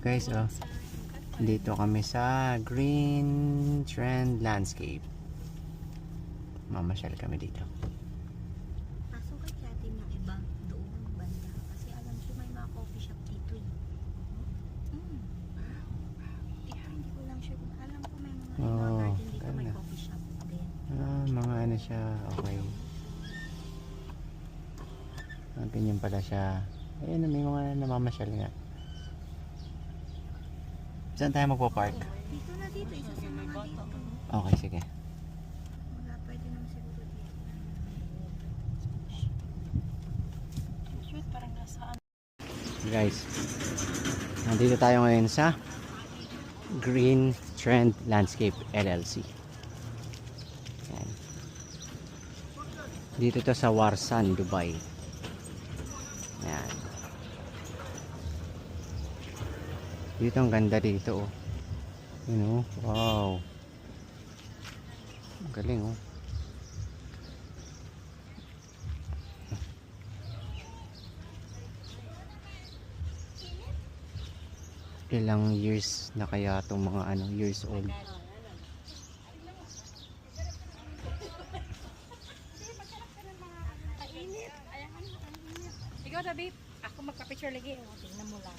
Guys, oh, dito kami sa Green Trend Landscape. Mamasyal kami dito. Pasok kay natin ng iba doon ng banda. Kasi alam ko may mga coffee shop dito eh. Ito hindi ko lang sure kung alam ko may mga garden dito may ganda. coffee shop din. Mga ano siya, okay. Ganyan pala siya. Ayun, may mga namamasyal nga. Saan tayo magpo-park? Dito na dito, isa sa mga dito. Okay, sige. Wala pwede naman siguro dito. Shoot, parang nasaan. Guys, nandito tayo ngayon sa Green Trend Landscape LLC. Yan. Dito to sa Warsan, Dubai. Yan. Dito ang ganda dito, oh. Yun, oh. Wow. Ang galing, oh. Ilang years na kaya itong mga years old. Ikaw na babe, ako magpa-picture lagi. Tingnan mo lang.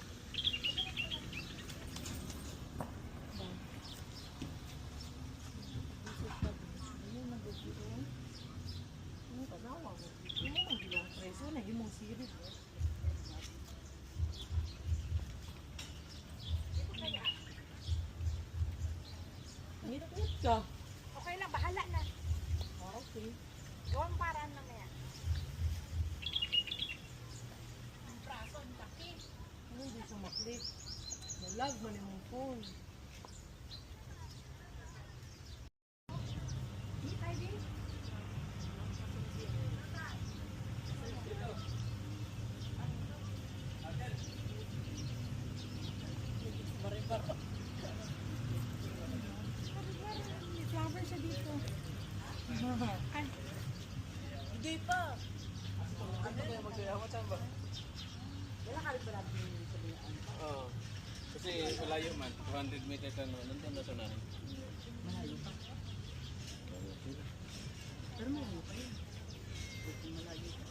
Okay lang, bahala na. Okay. Gawang paraan lang na yan. Ang praso, ang takip. Hindi sumaklit. Nalag man yung phone. May flower siya dito. Ay, Hindi pa. Ano ba yung magsayawa? Saan ba? Wala ka rin ba natin sabihan? Oo. Kasi malayo man, 200 meters ano, nandun na sa namin. Malayo pa. Pero malayo pa yun. Malayo pa.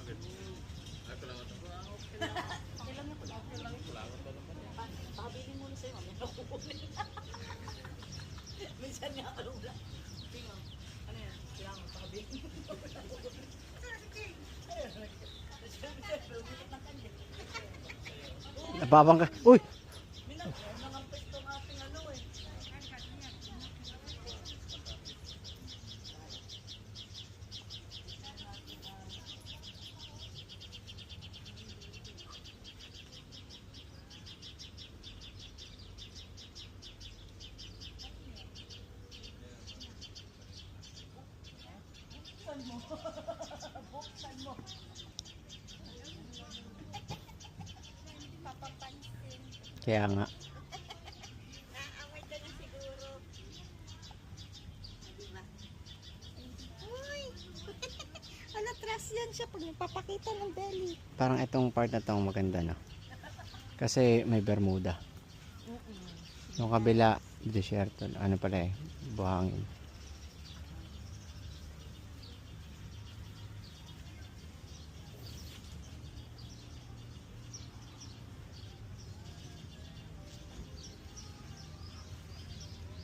Ako lang ito. Okay lang ako. Okay lang ako. Pakabilin mo na sa'yo. Mamaya nakukunin. Minsan nga ano lang. Tingnan. Ano yan? Kailangan pakabilin mo. Nababang ka. Uy! Nangampit tong ating ano eh. Buksan mo. papapansin. Kaya nga. Naaway ka na siguro. Diba? Uy! Alatras yan siya pag nagpapakita ng belly. Parang itong part na tong maganda, no? Kasi may bermuda. Yung kabila, desierto. Ano pala eh, buhangin.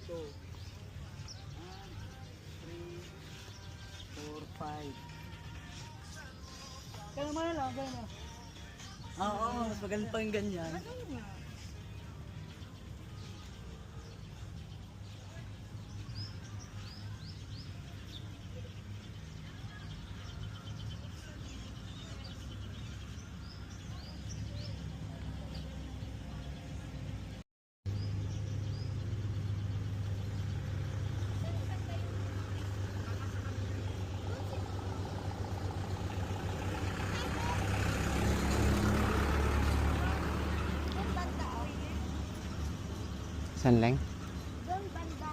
So, 1, 3, 4, 5. Kaya naman lang, kaya na. Oo, mas maganda pa yung ganyan. Saan lang? Doon banda.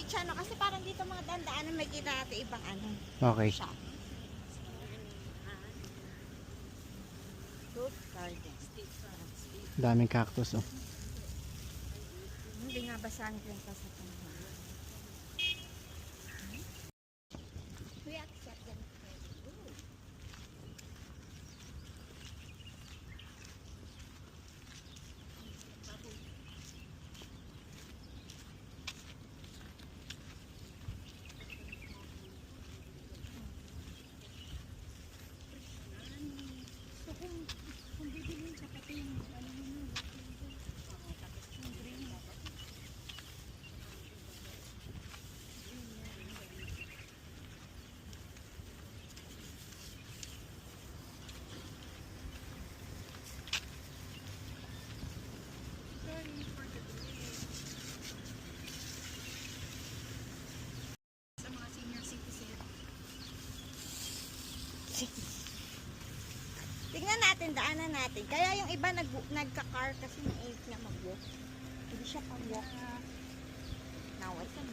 siya, no? Kasi parang dito mga dandaanan may kita natin ibang ano. Okay. Shop. Fruit garden. Daming cactus, oh. Hindi nga basahan ko yung pa sa tanong. We accept them. So kung bibilin siya pati yung ano mo, yung green na. Sa mga senior citizen. Tingnan natin, daanan natin. Kaya yung iba nagka-car kasi na-aim na mag-walk. Hindi siya pang-walk. Naway ka na.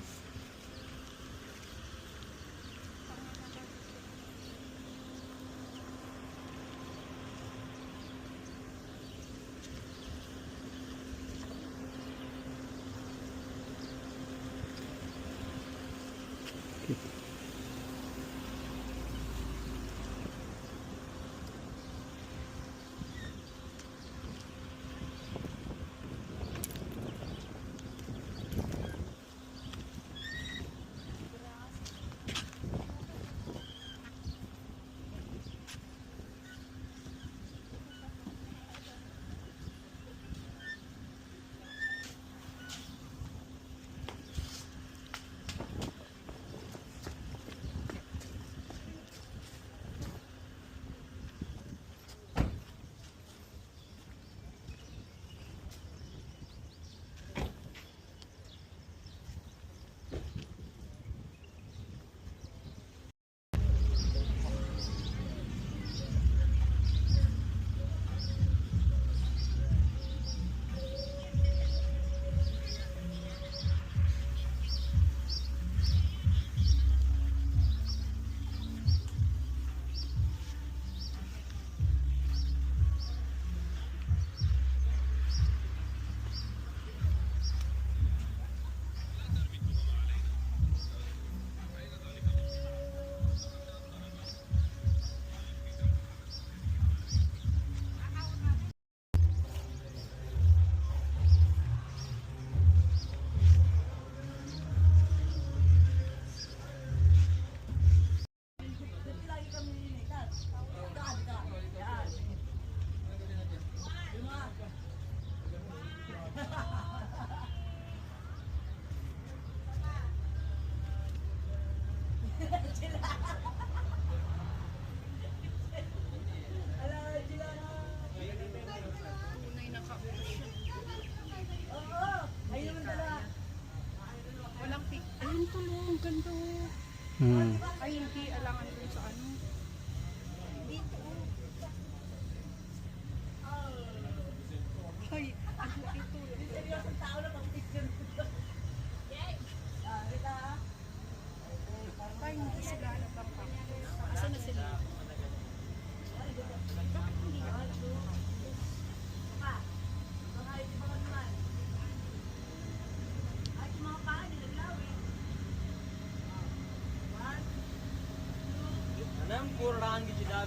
Walang pick. Ayun tulong, ganda. Hmm. Ay, hindi alangan dun sa ano. Ay, ano ito? Ay, hindi sila nagpapakot. Asa na sila? Bakit hindi na alam? Anam kurang gitu dah.